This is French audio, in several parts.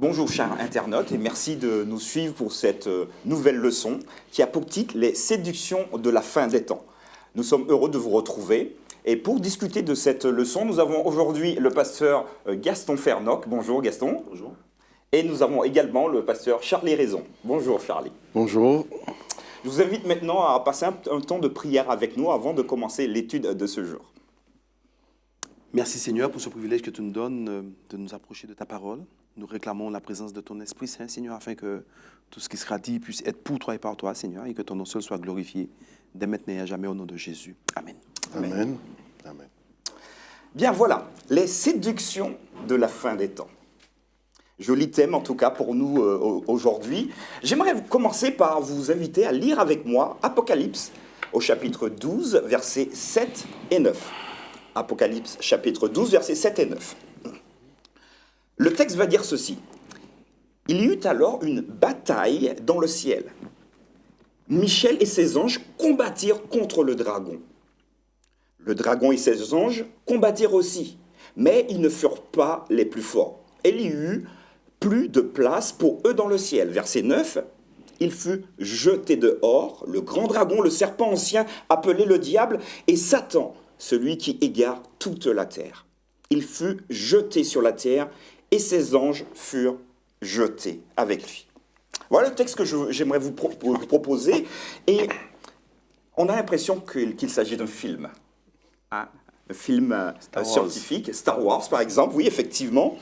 Bonjour chers internautes et merci de nous suivre pour cette nouvelle leçon qui a pour titre Les séductions de la fin des temps. Nous sommes heureux de vous retrouver et pour discuter de cette leçon, nous avons aujourd'hui le pasteur Gaston Fernoc. Bonjour Gaston. Bonjour. Et nous avons également le pasteur Charlie Raison. Bonjour Charlie. Bonjour. Je vous invite maintenant à passer un temps de prière avec nous avant de commencer l'étude de ce jour. Merci Seigneur pour ce privilège que tu nous donnes de nous approcher de ta parole. Nous réclamons la présence de ton Esprit Saint, Seigneur, afin que tout ce qui sera dit puisse être pour toi et par toi, Seigneur, et que ton nom seul soit glorifié dès maintenant et à jamais au nom de Jésus. Amen. Amen. Amen. Bien voilà, les séductions de la fin des temps. Joli thème en tout cas pour nous aujourd'hui. J'aimerais commencer par vous inviter à lire avec moi Apocalypse au chapitre 12, versets 7 et 9. Apocalypse chapitre 12, versets 7 et 9. Le texte va dire ceci. Il y eut alors une bataille dans le ciel. Michel et ses anges combattirent contre le dragon. Le dragon et ses anges combattirent aussi, mais ils ne furent pas les plus forts. Et il y eut plus de place pour eux dans le ciel. Verset 9. Il fut jeté dehors, le grand dragon, le serpent ancien, appelé le diable, et Satan, celui qui égare toute la terre. Il fut jeté sur la terre, et ses anges furent jetés avec lui. Voilà le texte que j'aimerais vous proposer. Et on a l'impression qu'il s'agit d'un film. Un film scientifique, Star Wars par exemple, oui, effectivement.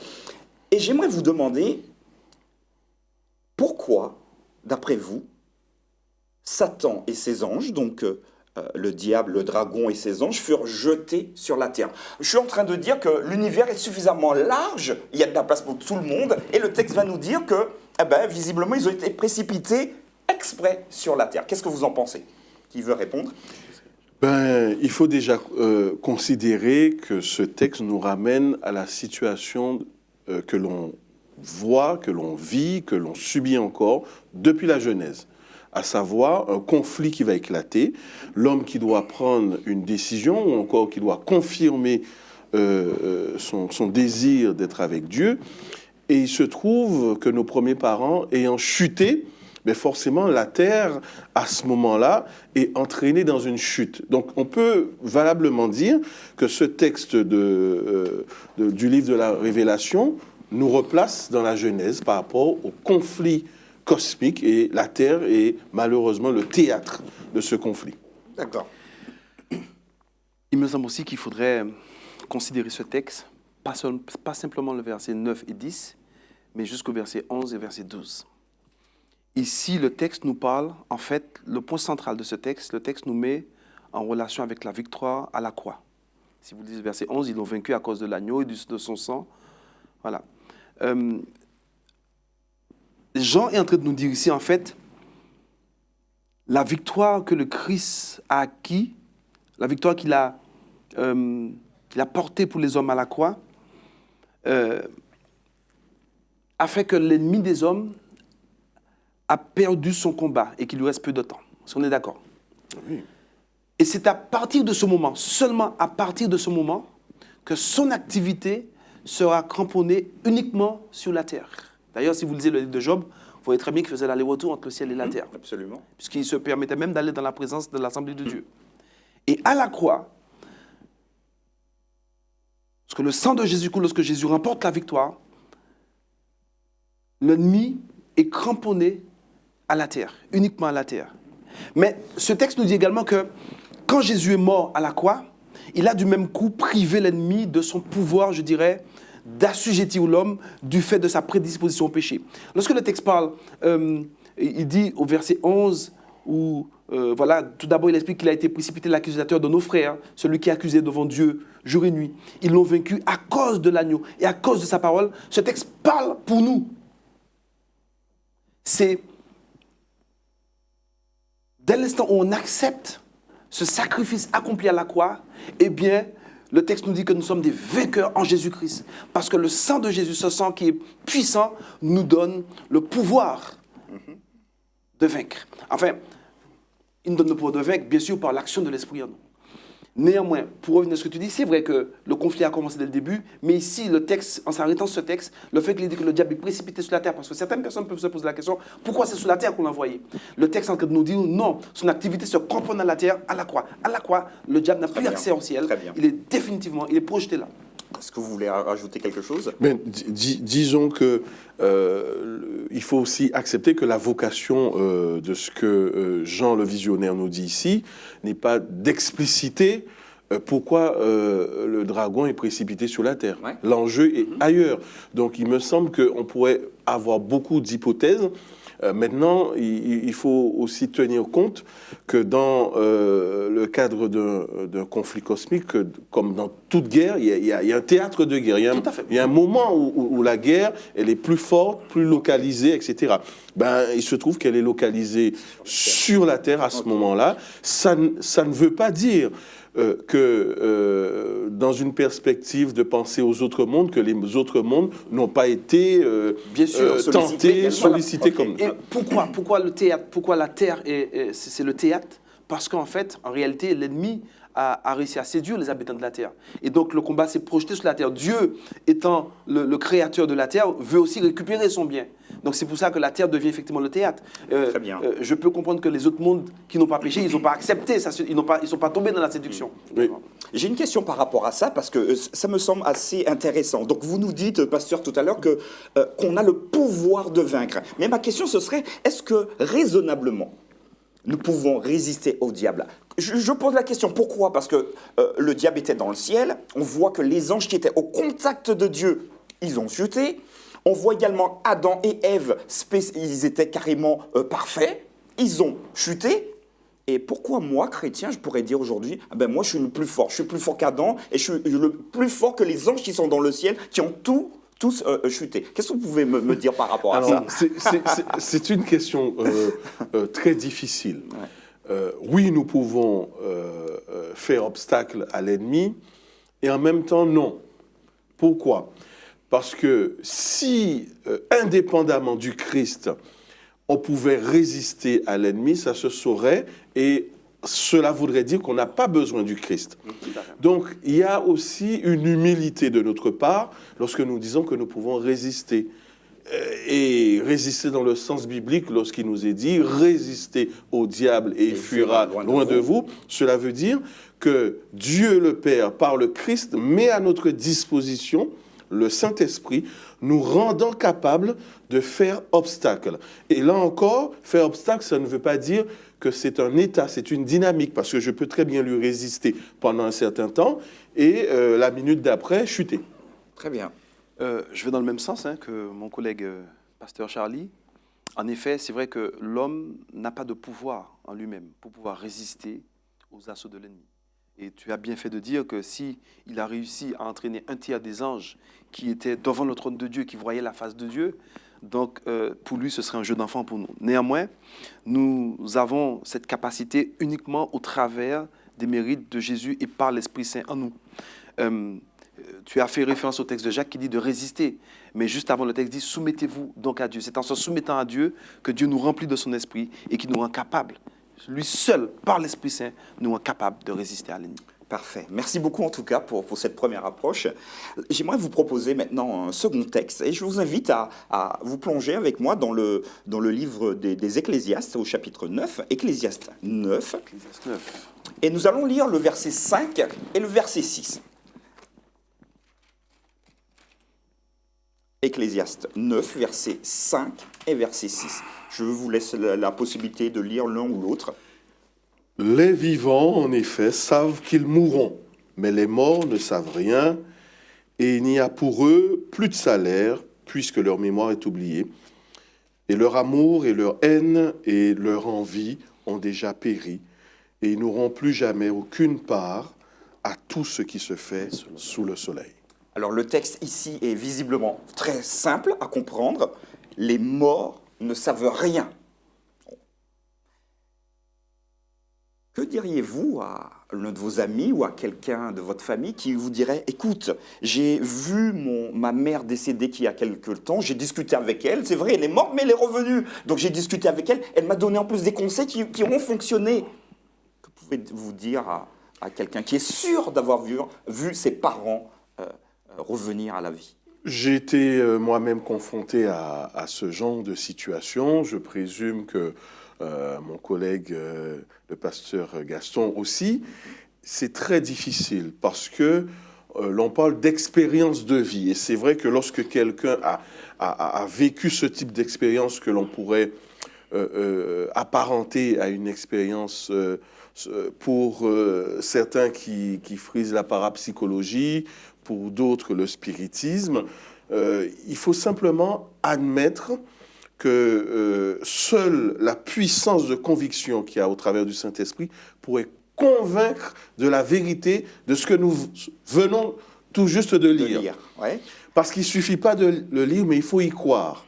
Et j'aimerais vous demander pourquoi, d'après vous, Satan et ses anges, donc le diable, le dragon et ses anges, furent jetés sur la terre. Je suis en train de dire que l'univers est suffisamment large, il y a de la place pour tout le monde, et le texte va nous dire que, visiblement, ils ont été précipités exprès sur la terre. Qu'est-ce que vous en pensez? Qui veut répondre? Il faut déjà considérer que ce texte nous ramène à la situation que l'on voit, que l'on vit, que l'on subit encore depuis la Genèse. À savoir un conflit qui va éclater, l'homme qui doit prendre une décision ou encore qui doit confirmer son désir d'être avec Dieu. Et il se trouve que nos premiers parents ayant chuté, mais forcément la terre, à ce moment-là, est entraînée dans une chute. Donc on peut valablement dire que ce texte du livre de la Révélation nous replace dans la Genèse par rapport au conflit cosmique, et la Terre est malheureusement le théâtre de ce conflit. D'accord. Il me semble aussi qu'il faudrait considérer ce texte, pas simplement le verset 9 et 10, mais jusqu'au verset 11 et verset 12. Ici, le texte nous parle, en fait, le point central de ce texte, le texte nous met en relation avec la victoire à la croix. Si vous lisez verset 11, ils l'ont vaincu à cause de l'agneau et de son sang. Voilà. Jean est en train de nous dire ici, en fait, la victoire que le Christ a acquis, la victoire qu'il a portée pour les hommes à la croix, a fait que l'ennemi des hommes a perdu son combat et qu'il lui reste peu de temps. Si on est d'accord. Oui. Et c'est à partir de ce moment, seulement à partir de ce moment, que son activité sera cramponnée uniquement sur la terre. D'ailleurs, si vous lisez le livre de Job, vous voyez très bien qu'il faisait l'aller-retour entre le ciel et la terre. Absolument. Puisqu'il se permettait même d'aller dans la présence de l'Assemblée de Dieu. Et à la croix, parce que le sang de Jésus coule, lorsque Jésus remporte la victoire, l'ennemi est cramponné à la terre, uniquement à la terre. Mais ce texte nous dit également que quand Jésus est mort à la croix, il a du même coup privé l'ennemi de son pouvoir, je dirais, d'assujettir l'homme du fait de sa prédisposition au péché. Lorsque le texte parle, il dit au verset 11, où voilà, tout d'abord il explique qu'il a été précipité l'accusateur de nos frères, celui qui est accusé devant Dieu jour et nuit. Ils l'ont vaincu à cause de l'agneau et à cause de sa parole. Ce texte parle pour nous. C'est dès l'instant où on accepte ce sacrifice accompli à la croix, eh bien, le texte nous dit que nous sommes des vainqueurs en Jésus-Christ. Parce que le sang de Jésus, ce sang qui est puissant, nous donne le pouvoir de vaincre. Enfin, il nous donne le pouvoir de vaincre, bien sûr, par l'action de l'Esprit en nous. Néanmoins, pour revenir à ce que tu dis, c'est vrai que le conflit a commencé dès le début, mais ici, le texte, en s'arrêtant sur ce texte, le fait qu'il dit que le diable est précipité sur la terre, parce que certaines personnes peuvent se poser la question, pourquoi c'est sur la terre qu'on l'a envoyé? Le texte est en train de nous dire, non, son activité se cramponne à la terre, à la croix. À la croix, le diable n'a plus accès au ciel, il est définitivement, il est projeté là. Est-ce que vous voulez rajouter quelque chose? Mais disons que il faut aussi accepter que la vocation de ce que Jean le visionnaire nous dit ici n'est pas d'expliciter pourquoi le dragon est précipité sur la terre. Ouais. L'enjeu est ailleurs. Donc il me semble qu'on pourrait avoir beaucoup d'hypothèses. Maintenant, il faut aussi tenir compte que dans le cadre d'un conflit cosmique, comme dans toute guerre, il y a un théâtre de guerre. Il y a un moment où la guerre, elle est plus forte, plus localisée, etc. Ben, il se trouve qu'elle est localisée sur la Terre à ce moment-là. Ça ne veut pas dire que dans une perspective de penser aux autres mondes, que les autres mondes n'ont pas été bien sûr, sollicités comme... Et pourquoi le théâtre, pourquoi la terre c'est le théâtre? Parce qu'en fait, en réalité, l'ennemi a réussi à séduire les habitants de la terre. Et donc le combat s'est projeté sur la terre. Dieu, étant le créateur de la terre, veut aussi récupérer son bien. Donc c'est pour ça que la terre devient effectivement le théâtre. Très bien. Je peux comprendre que les autres mondes qui n'ont pas péché, ils n'ont pas accepté, ils ne sont pas tombés dans la séduction. Oui. J'ai une question par rapport à ça, parce que ça me semble assez intéressant. Donc vous nous dites, pasteur, tout à l'heure, qu'on a le pouvoir de vaincre. Mais ma question, ce serait, est-ce que raisonnablement, nous pouvons résister au diable? Je pose la question, pourquoi? Parce que le diable était dans le ciel, on voit que les anges qui étaient au contact de Dieu, ils ont chuté. On voit également Adam et Ève, ils étaient carrément parfaits, ils ont chuté. Et pourquoi moi, chrétien, je pourrais dire aujourd'hui, ah ben moi je suis le plus fort, je suis plus fort qu'Adam et je suis le plus fort que les anges qui sont dans le ciel, qui ont tous chuté. Qu'est-ce que vous pouvez me dire par rapport à ça? C'est une question très difficile. Ouais. Oui, nous pouvons faire obstacle à l'ennemi et en même temps non. Pourquoi? Parce que si, indépendamment du Christ, on pouvait résister à l'ennemi, ça se saurait, et cela voudrait dire qu'on n'a pas besoin du Christ. Donc, il y a aussi une humilité de notre part lorsque nous disons que nous pouvons résister. Et résister dans le sens biblique, lorsqu'il nous est dit « résister au diable et il fuira loin de vous », cela veut dire que Dieu le Père, par le Christ, met à notre disposition le Saint-Esprit, nous rendant capables de faire obstacle. Et là encore, faire obstacle, ça ne veut pas dire que c'est un état, c'est une dynamique, parce que je peux très bien lui résister pendant un certain temps et la minute d'après, chuter. Très bien. Je vais dans le même sens que mon collègue pasteur Charlie. En effet, c'est vrai que l'homme n'a pas de pouvoir en lui-même pour pouvoir résister aux assauts de l'ennemi. Et tu as bien fait de dire que si il a réussi à entraîner un tiers des anges qui étaient devant le trône de Dieu, qui voyaient la face de Dieu, donc pour lui, ce serait un jeu d'enfant pour nous. Néanmoins, nous avons cette capacité uniquement au travers des mérites de Jésus et par l'Esprit Saint en nous. Tu as fait référence au texte de Jacques qui dit de résister, mais juste avant le texte dit « soumettez-vous donc à Dieu ». C'est en se soumettant à Dieu que Dieu nous remplit de son esprit et qui nous rend capables. Lui seul, par l'Esprit Saint, nous rend capables de résister à l'ennemi. Parfait. Merci beaucoup en tout cas pour cette première approche. J'aimerais vous proposer maintenant un second texte et je vous invite à vous plonger avec moi dans le livre des Ecclésiastes au chapitre 9, Ecclésiastes 9. Ecclésiastes 9. Et nous allons lire le verset 5 et le verset 6. Ecclésiastes 9, verset 5 et verset 6. Je vous laisse la possibilité de lire l'un ou l'autre. Les vivants, en effet, savent qu'ils mourront, mais les morts ne savent rien, et il n'y a pour eux plus de salaire, puisque leur mémoire est oubliée, et leur amour et leur haine et leur envie ont déjà péri, et ils n'auront plus jamais aucune part à tout ce qui se fait sous le soleil. Alors le texte ici est visiblement très simple à comprendre. Les morts ne savent rien. Que diriez-vous à l'un de vos amis ou à quelqu'un de votre famille qui vous dirait « Écoute, j'ai vu ma mère décéder il y a quelque temps, j'ai discuté avec elle, c'est vrai, elle est morte, mais elle est revenue. Donc j'ai discuté avec elle, elle m'a donné en plus des conseils qui auront fonctionné. » Que pouvez-vous dire à quelqu'un qui est sûr d'avoir vu ses parents revenir à la vie? J'ai été moi-même confronté à ce genre de situation. Je présume que mon collègue, le pasteur Gaston aussi. C'est très difficile parce que l'on parle d'expérience de vie. Et c'est vrai que lorsque quelqu'un a vécu ce type d'expérience que l'on pourrait apparenter à une expérience pour certains qui frisent la parapsychologie, pour d'autres le spiritisme, il faut simplement admettre que seule la puissance de conviction qu'il y a au travers du Saint-Esprit pourrait convaincre de la vérité de ce que nous venons tout juste de lire. Ouais. Parce qu'il ne suffit pas de le lire, mais il faut y croire.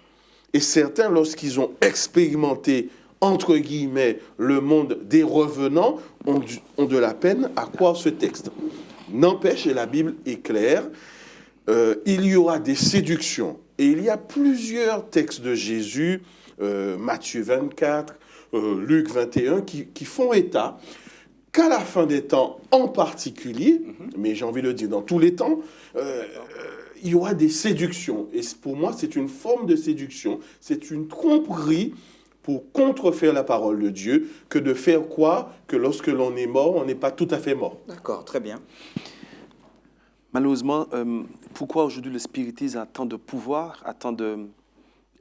Et certains, lorsqu'ils ont expérimenté, entre guillemets, le monde des revenants, ont de la peine à croire ce texte. N'empêche, et la Bible est claire, il y aura des séductions. Et il y a plusieurs textes de Jésus, Matthieu 24, Luc 21, qui font état qu'à la fin des temps en particulier, mais j'ai envie de dire dans tous les temps, il y aura des séductions. Et pour moi, c'est une forme de séduction, c'est une tromperie pour contrefaire la parole de Dieu, que de faire croire que lorsque l'on est mort, on n'est pas tout à fait mort. D'accord, très bien. Malheureusement, pourquoi aujourd'hui le spiritisme a tant de pouvoir, a tant de,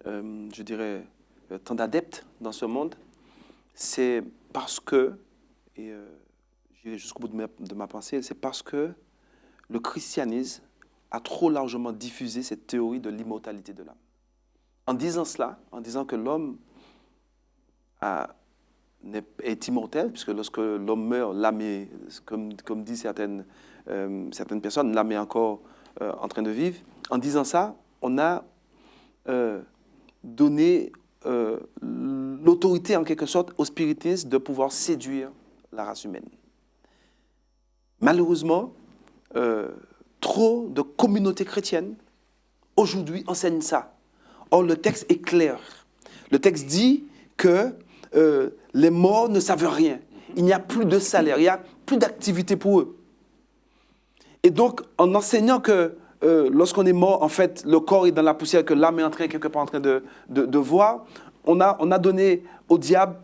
je dirais, tant d'adeptes dans ce monde? C'est parce que, et j'irai jusqu'au bout de ma pensée, c'est parce que le christianisme a trop largement diffusé cette théorie de l'immortalité de l'âme. En disant cela, en disant que l'homme est immortel, puisque lorsque l'homme meurt, l'âme est, comme disent certaines personnes, l'âme est encore en train de vivre. En disant ça, on a donné l'autorité, en quelque sorte, au spiritisme de pouvoir séduire la race humaine. Malheureusement, trop de communautés chrétiennes, aujourd'hui, enseignent ça. Or, le texte est clair. Le texte dit que les morts ne savent rien. Il n'y a plus de salaire, il n'y a plus d'activité pour eux. Et donc, en enseignant que lorsqu'on est mort, en fait, le corps est dans la poussière, que l'âme est quelque part en train de voir, on a donné au diable,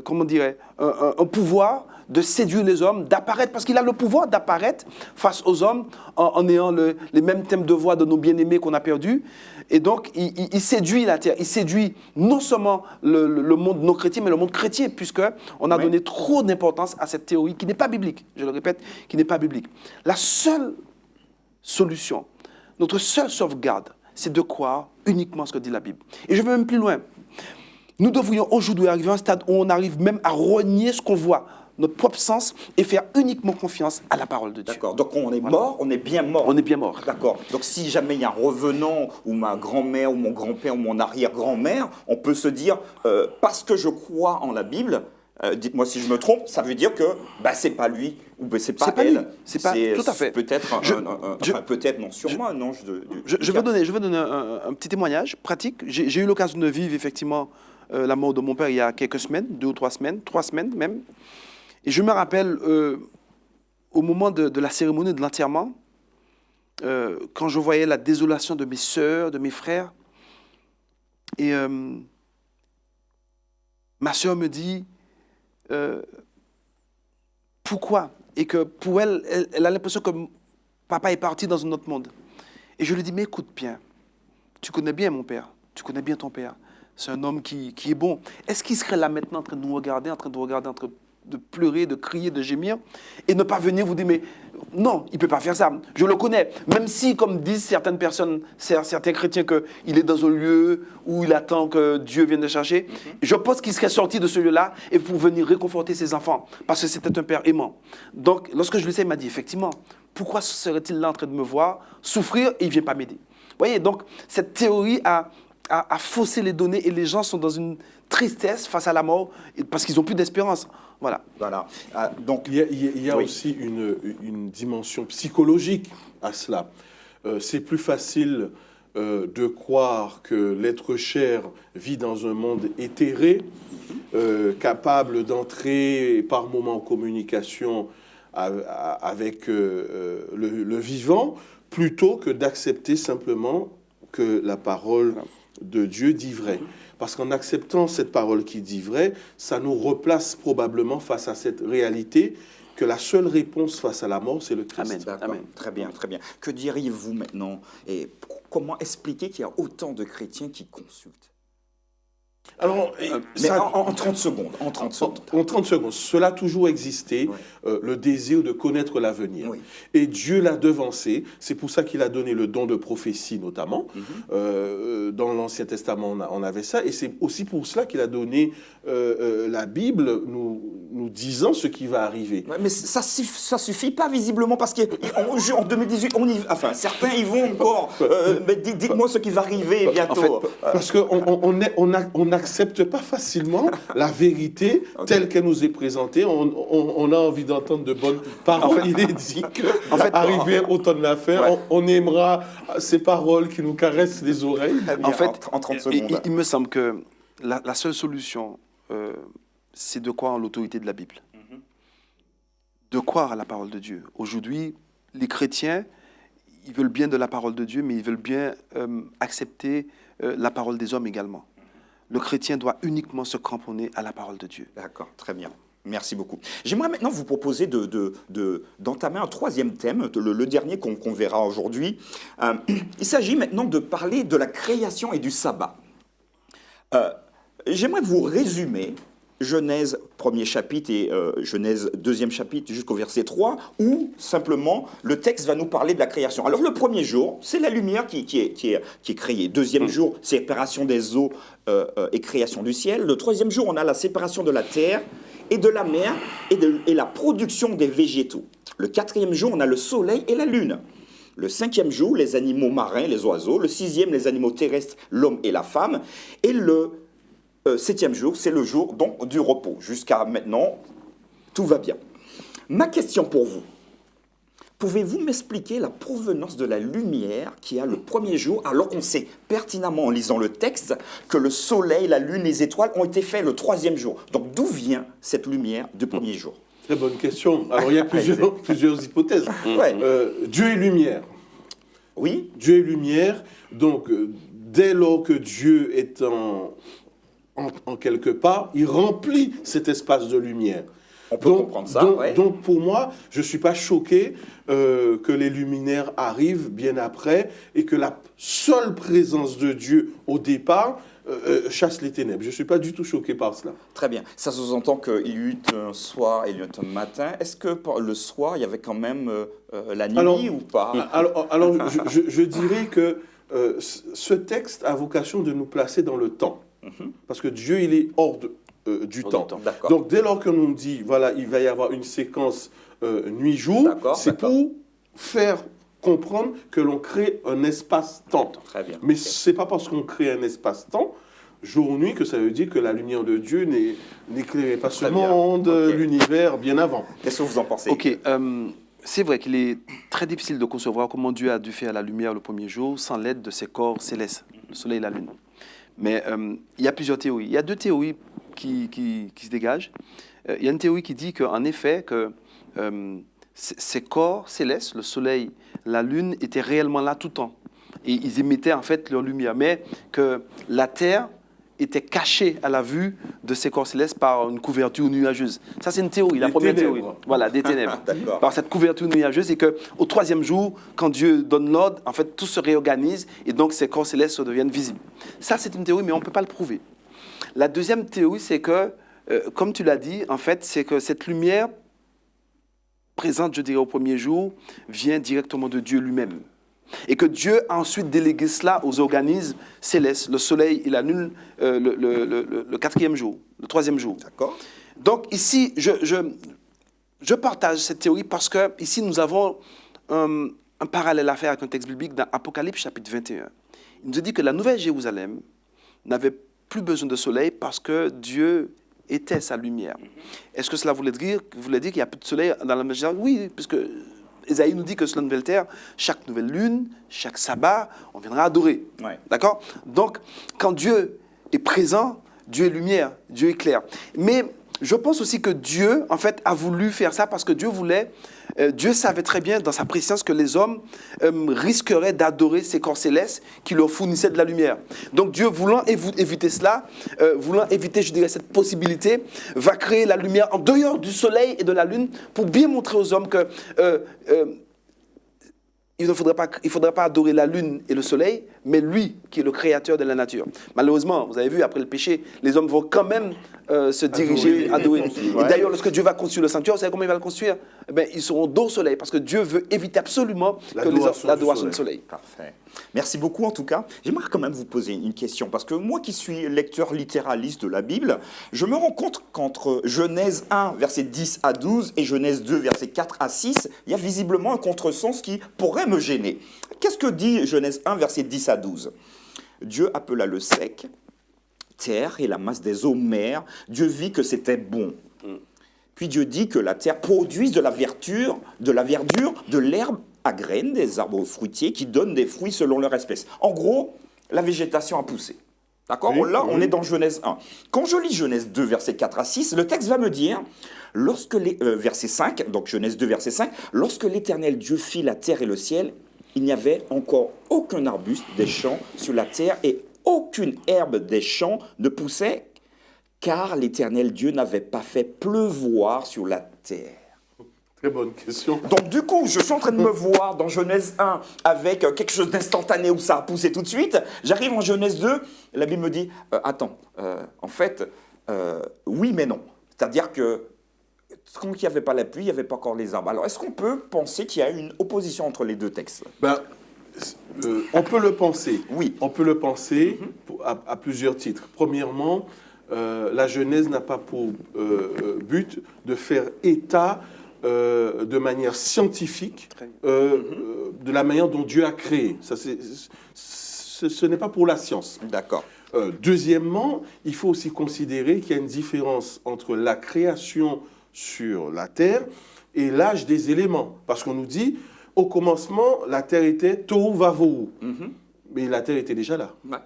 comment dirais, un pouvoir de séduire les hommes, d'apparaître, parce qu'il a le pouvoir d'apparaître face aux hommes en ayant les mêmes thèmes de voix de nos bien-aimés qu'on a perdus. Et donc, il séduit la terre. Il séduit non seulement le monde non chrétien, mais le monde chrétien, puisqu'on a donné trop d'importance à cette théorie qui n'est pas biblique. Je le répète, qui n'est pas biblique. La seule solution, notre seule sauvegarde, c'est de croire uniquement ce que dit la Bible. Et je vais même plus loin. Nous devrions aujourd'hui arriver à un stade où on arrive même à renier ce qu'on voit, notre propre sens, et faire uniquement confiance à la parole de Dieu. D'accord, donc on est mort, on est bien mort. On est bien mort. D'accord, donc si jamais il y a un revenant, ou ma grand-mère, ou mon grand-père, ou mon arrière-grand-mère, on peut se dire, parce que je crois en la Bible, dites-moi si je me trompe, ça veut dire que c'est pas lui, ou c'est pas elle. C'est pas tout à fait. Peut-être, peut-être, non, sûrement un ange de je vais donner un petit témoignage pratique. J'ai eu l'occasion de vivre effectivement la mort de mon père il y a quelques semaines, 2 ou 3 semaines, 3 semaines même. Et je me rappelle, au moment de la cérémonie de l'enterrement, quand je voyais la désolation de mes sœurs, de mes frères, et ma sœur me dit, pourquoi? Et que pour elle, elle a l'impression que papa est parti dans un autre monde. Et je lui dis, mais écoute bien, tu connais bien mon père, tu connais bien ton père, c'est un homme qui est bon. Est-ce qu'il serait là maintenant en train de nous regarder, en train de pleurer, de crier, de gémir, et ne pas venir vous dire, mais non, il ne peut pas faire ça. Je le connais. Même si, comme disent certaines personnes, certains chrétiens, qu'il est dans un lieu où il attend que Dieu vienne le chercher, je pense qu'il serait sorti de ce lieu-là et pour venir réconforter ses enfants, parce que c'était un père aimant. Donc, lorsque je lui ai dit, il m'a dit, effectivement, pourquoi serait-il là en train de me voir souffrir et il ne vient pas m'aider? Vous voyez, donc, cette théorie a faussé les données et les gens sont dans une tristesse face à la mort parce qu'ils n'ont plus d'espérance. Voilà. Donc, il y a aussi une dimension psychologique à cela. C'est plus facile de croire que l'être cher vit dans un monde éthéré, capable d'entrer par moments en communication avec le vivant, plutôt que d'accepter simplement que la parole de Dieu dit vrai. Parce qu'en acceptant cette parole qui dit vrai, ça nous replace probablement face à cette réalité que la seule réponse face à la mort, c'est le Christ. Amen. D'accord. Très bien, très bien. Que diriez-vous maintenant et comment expliquer qu'il y a autant de chrétiens qui consultent? Alors, Mais en 30 secondes. En 30 secondes. Cela a toujours existé, le désir de connaître l'avenir. Oui. Et Dieu l'a devancé. C'est pour ça qu'il a donné le don de prophétie, notamment. Dans l'Ancien Testament, on avait ça. Et c'est aussi pour cela qu'il a donné la Bible, nous disant ce qui va arriver. Ouais, mais ça suffit pas visiblement parce qu'en 2018, enfin certains y vont encore. Mais dites-moi ce qui va arriver bientôt. En fait, Parce qu'on n'accepte pas facilement la vérité telle qu'elle nous est présentée. On a envie d'entendre de bonnes paroles. Il est dit qu'arrivé au temps de l'affaire, on aimera ces paroles qui nous caressent les oreilles. En fait, en 30 secondes. il me semble que la seule solution, c'est de croire en l'autorité de la Bible. De croire à la parole de Dieu. Aujourd'hui, les chrétiens, ils veulent bien de la parole de Dieu, mais ils veulent bien accepter la parole des hommes également. Le chrétien doit uniquement se cramponner à la parole de Dieu. D'accord, très bien. Merci beaucoup. J'aimerais maintenant vous proposer d'entamer un troisième thème, le dernier qu'on verra aujourd'hui. Il s'agit maintenant de parler de la création et du sabbat. J'aimerais vous résumer Genèse 1er chapitre et Genèse 2e chapitre jusqu'au verset 3, où simplement le texte va nous parler de la création. Alors le premier jour, c'est la lumière qui est créée. Deuxième jour, séparation des eaux et création du ciel. Le troisième jour, on a la séparation de la terre et de la mer et la production des végétaux. Le quatrième jour, on a le soleil et la lune. Le cinquième jour, les animaux marins, les oiseaux. Le sixième, les animaux terrestres, l'homme et la femme. Et le septième jour, c'est le jour donc du repos. Jusqu'à maintenant, tout va bien. Ma question pour vous, pouvez-vous m'expliquer la provenance de la lumière qui a le premier jour, alors qu'on sait pertinemment en lisant le texte que le soleil, la lune, les étoiles ont été faits le troisième jour. Donc d'où vient cette lumière du premier jour? Très bonne question. Alors il y a plusieurs hypothèses. Dieu est lumière. Oui. Dieu est lumière. Donc dès lors que Dieu est en quelque part, il remplit cet espace de lumière. On peut comprendre ça. Donc pour moi, je ne suis pas choqué que les luminaires arrivent bien après et que la seule présence de Dieu au départ chasse les ténèbres. Je ne suis pas du tout choqué par cela. Très bien. Ça sous-entend qu'il y eut un soir et il y eut un matin. Est-ce que le soir, il y avait quand même la nuit ou pas? Alors je dirais que ce texte a vocation de nous placer dans le temps. Parce que Dieu, il est hors du temps. Donc, dès lors que l'on dit, voilà, il va y avoir une séquence nuit-jour, c'est pour faire comprendre que l'on crée un espace-temps. Très bien. Mais ce n'est pas parce qu'on crée un espace-temps, jour-nuit, que ça veut dire que la lumière de Dieu n'éclairait pas ce monde, l'univers, bien avant. Qu'est-ce que vous en pensez? C'est vrai qu'il est très difficile de concevoir comment Dieu a dû faire la lumière le premier jour sans l'aide de ses corps célestes, le soleil et la lune. Mais il y a plusieurs théories. Il y a deux théories qui se dégagent. Il y a une théorie qui dit qu'en effet, que ces corps célestes, le soleil, la lune, étaient réellement là tout le temps. Et ils émettaient en fait leur lumière. Mais que la terre était cachée à la vue de ces corps célestes par une couverture nuageuse. Ça, c'est une théorie, la première théorie. Voilà, des ténèbres. Par cette couverture nuageuse, et qu'au troisième jour, quand Dieu donne l'ordre, en fait, tout se réorganise et donc ces corps célestes deviennent visibles. Ça, c'est une théorie, mais on ne peut pas le prouver. La deuxième théorie, c'est que, comme tu l'as dit, en fait, c'est que cette lumière présente, je dirais, au premier jour, vient directement de Dieu lui-même. Et que Dieu a ensuite délégué cela aux organismes célestes, le soleil et la lune, le quatrième jour, le troisième jour. D'accord. Donc ici, je partage cette théorie parce que ici nous avons un parallèle à faire avec un texte biblique dans Apocalypse chapitre 21. Il nous dit que la Nouvelle Jérusalem n'avait plus besoin de soleil parce que Dieu était sa lumière. Est-ce que cela voulait dire qu'il n'y a plus de soleil dans la Nouvelle Jérusalem? Oui, puisque Ésaïe nous dit que sur la nouvelle terre, chaque nouvelle lune, chaque sabbat, on viendra adorer. Ouais. D'accord? Donc, quand Dieu est présent, Dieu est lumière, Dieu est clair. Mais je pense aussi que Dieu, en fait, a voulu faire ça parce que Dieu savait très bien dans sa préscience que les hommes risqueraient d'adorer ces corps célestes qui leur fournissaient de la lumière. Donc Dieu, voulant éviter cela, voulant éviter, je dirais, cette possibilité, va créer la lumière en dehors du soleil et de la lune pour bien montrer aux hommes que il ne faudrait pas adorer la lune et le soleil, mais lui qui est le créateur de la nature. Malheureusement, vous avez vu, après le péché, les hommes vont quand même se diriger, adorer. Et d'ailleurs, lorsque Dieu va construire le sanctuaire, vous savez comment il va le construire? Ils seront dos au soleil, parce que Dieu veut éviter absolument l'adoration du soleil. Parfait. Merci beaucoup en tout cas. J'aimerais quand même vous poser une question, parce que moi qui suis lecteur littéraliste de la Bible, je me rends compte qu'entre Genèse 1, versets 10 à 12, et Genèse 2, versets 4 à 6, il y a visiblement un contresens qui pourrait me gêner. Qu'est-ce que dit Genèse 1, versets 10 à 12? Dieu appela le sec, terre et la masse des eaux mer. Dieu vit que c'était bon. Puis Dieu dit que la terre produise de la verdure, de l'herbe à graines, des arbres fruitiers qui donnent des fruits selon leur espèce. En gros, la végétation a poussé. D'accord? Oui, Là, oui. on est dans Genèse 1. Quand je lis Genèse 2, versets 4 à 6, le texte va me dire, verset 5, donc Genèse 2, verset 5, lorsque l'Éternel Dieu fit la terre et le ciel, il n'y avait encore aucun arbuste des champs sur la terre et aucune herbe des champs ne poussait, car l'Éternel Dieu n'avait pas fait pleuvoir sur la terre. Très bonne question. Donc du coup, je suis en train de me voir dans Genèse 1 avec quelque chose d'instantané où ça a poussé tout de suite. J'arrive en Genèse 2, la Bible me dit, attends, en fait, oui mais non. C'est-à-dire que quand il n'y avait pas la pluie, il n'y avait pas encore les arbres. Alors est-ce qu'on peut penser qu'il y a une opposition entre les deux textes? On peut le penser. Oui. On peut le penser à plusieurs titres. Premièrement, la Genèse n'a pas pour but de faire état de manière scientifique de la manière dont Dieu a créé. Ça, ce n'est pas pour la science. D'accord. Deuxièmement, il faut aussi considérer qu'il y a une différence entre la création sur la terre et l'âge des éléments. Parce qu'on nous dit, au commencement, la terre était tohu vavohu. Mais la terre était déjà là. Ouais.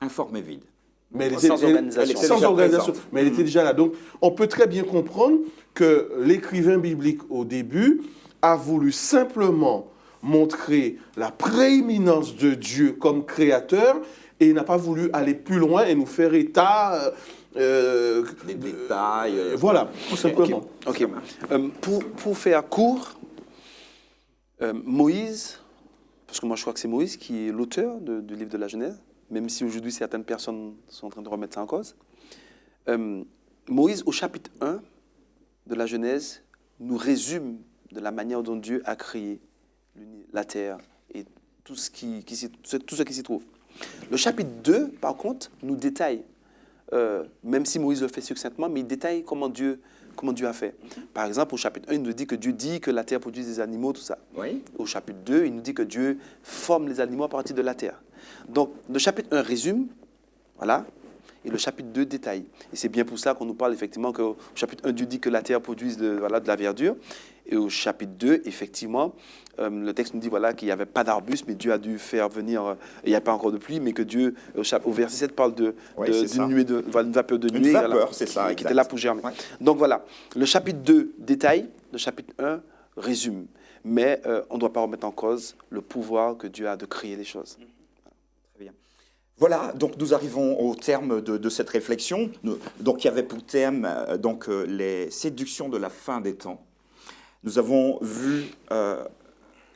Informe et vide. Mais elle Sans organisation. était Sans déjà organisation. présente. Mais elle était déjà là. Donc, on peut très bien comprendre que l'écrivain biblique, au début, a voulu simplement montrer la prééminence de Dieu comme créateur et il n'a pas voulu aller plus loin et nous faire état... Des détails. Voilà, tout simplement. Ok. Pour faire court, Moïse, parce que moi je crois que c'est Moïse qui est l'auteur du livre de la Genèse, même si aujourd'hui certaines personnes sont en train de remettre ça en cause. Moïse, au chapitre 1 de la Genèse, nous résume de la manière dont Dieu a créé la terre et tout ce qui s'y trouve. Le chapitre 2, par contre, nous détaille, même si Moïse le fait succinctement, mais il détaille comment Dieu a fait. Par exemple, au chapitre 1, il nous dit que Dieu dit que la terre produit des animaux, tout ça. Oui. Au chapitre 2, il nous dit que Dieu forme les animaux à partir de la terre. Donc, le chapitre 1 résume, voilà, et le chapitre 2 détaille. Et c'est bien pour ça qu'on nous parle effectivement qu'au chapitre 1, Dieu dit que la terre produit de la verdure. Et au chapitre 2, effectivement, le texte nous dit voilà, qu'il n'y avait pas d'arbustes, mais Dieu a dû faire venir, il n'y a pas encore de pluie, mais que Dieu, au verset 7, parle d'une vapeur de nuée. Une vapeur, c'est ça, qui était là pour germer. Ouais. Donc voilà, le chapitre 2 détaille, le chapitre 1 résume. Mais on ne doit pas remettre en cause le pouvoir que Dieu a de créer les choses. Très bien. Voilà, donc nous arrivons au terme de cette réflexion. Donc il y avait pour thème les séductions de la fin des temps. Nous avons vu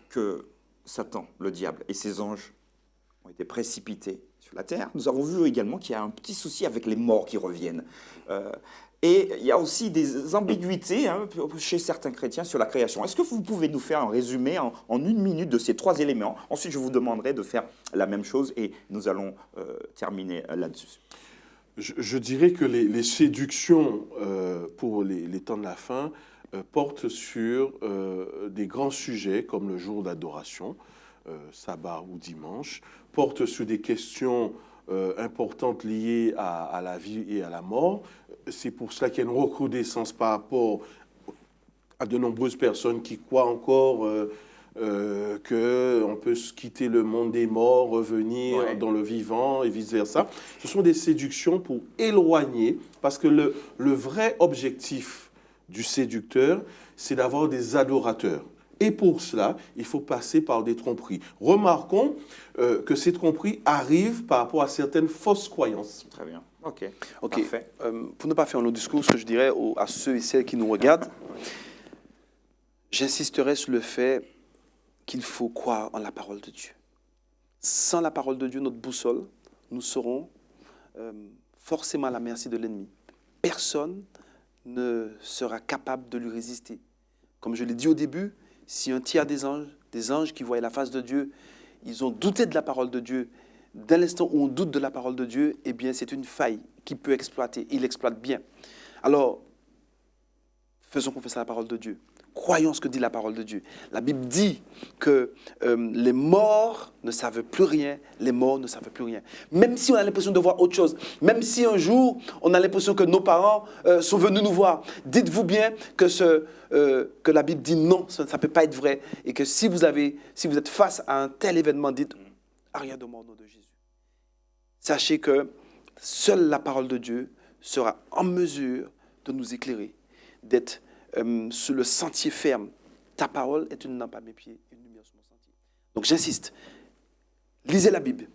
que Satan, le diable et ses anges ont été précipités sur la terre. Nous avons vu également qu'il y a un petit souci avec les morts qui reviennent. Et il y a aussi des ambiguïtés chez certains chrétiens sur la création. Est-ce que vous pouvez nous faire un résumé en 1 minute de ces 3 éléments? Ensuite, je vous demanderai de faire la même chose et nous allons terminer là-dessus. Je dirais que les séductions pour les temps de la fin portent sur des grands sujets comme le jour d'adoration, sabbat ou dimanche, portent sur des questions importantes liées à la vie et à la mort. C'est pour cela qu'il y a une recrudescence par rapport à de nombreuses personnes qui croient encore qu'on peut quitter le monde des morts, revenir Ouais. dans le vivant et vice-versa. Ce sont des séductions pour éloigner, parce que le vrai objectif du séducteur, c'est d'avoir des adorateurs. Et pour cela, il faut passer par des tromperies. Remarquons que ces tromperies arrivent par rapport à certaines fausses croyances. Très bien. OK. Ok. Parfait. Pour ne pas faire un long discours, ce que je dirais à ceux et celles qui nous regardent, j'insisterai sur le fait qu'il faut croire en la parole de Dieu. Sans la parole de Dieu, notre boussole, nous serons forcément à la merci de l'ennemi. Personne ne sera capable de lui résister. Comme je l'ai dit au début, si un tiers des anges qui voyaient la face de Dieu, ils ont douté de la parole de Dieu, dès l'instant où on doute de la parole de Dieu, eh bien c'est une faille qu'il peut exploiter. Il exploite bien. Alors, faisons confiance à la parole de Dieu. Croyons ce que dit la parole de Dieu. La Bible dit que les morts ne savent plus rien, les morts ne savent plus rien. Même si on a l'impression de voir autre chose, même si un jour on a l'impression que nos parents sont venus nous voir, dites-vous bien que la Bible dit non, ça ne peut pas être vrai. Et que si vous êtes face à un tel événement, dites rien de mort au nom de Jésus. Sachez que seule la parole de Dieu sera en mesure de nous éclairer, d'être sur le sentier ferme. Ta parole est une lampe à mes pieds, une lumière sur mon sentier. Donc j'insiste, lisez la Bible,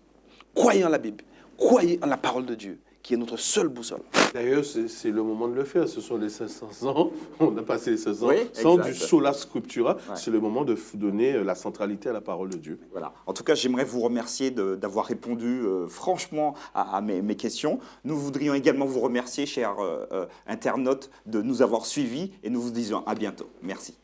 croyez en la Bible, croyez en la parole de Dieu, qui est notre seule boussole. D'ailleurs, c'est le moment de le faire. Ce sont les 500 ans. On a passé les 500 ans Oui, sans exact. du sola scriptura. Ouais. C'est le moment de donner la centralité à la parole de Dieu. Voilà. En tout cas, j'aimerais vous remercier d'avoir répondu franchement à mes questions. Nous voudrions également vous remercier, chers internautes, de nous avoir suivis et nous vous disons à bientôt. Merci.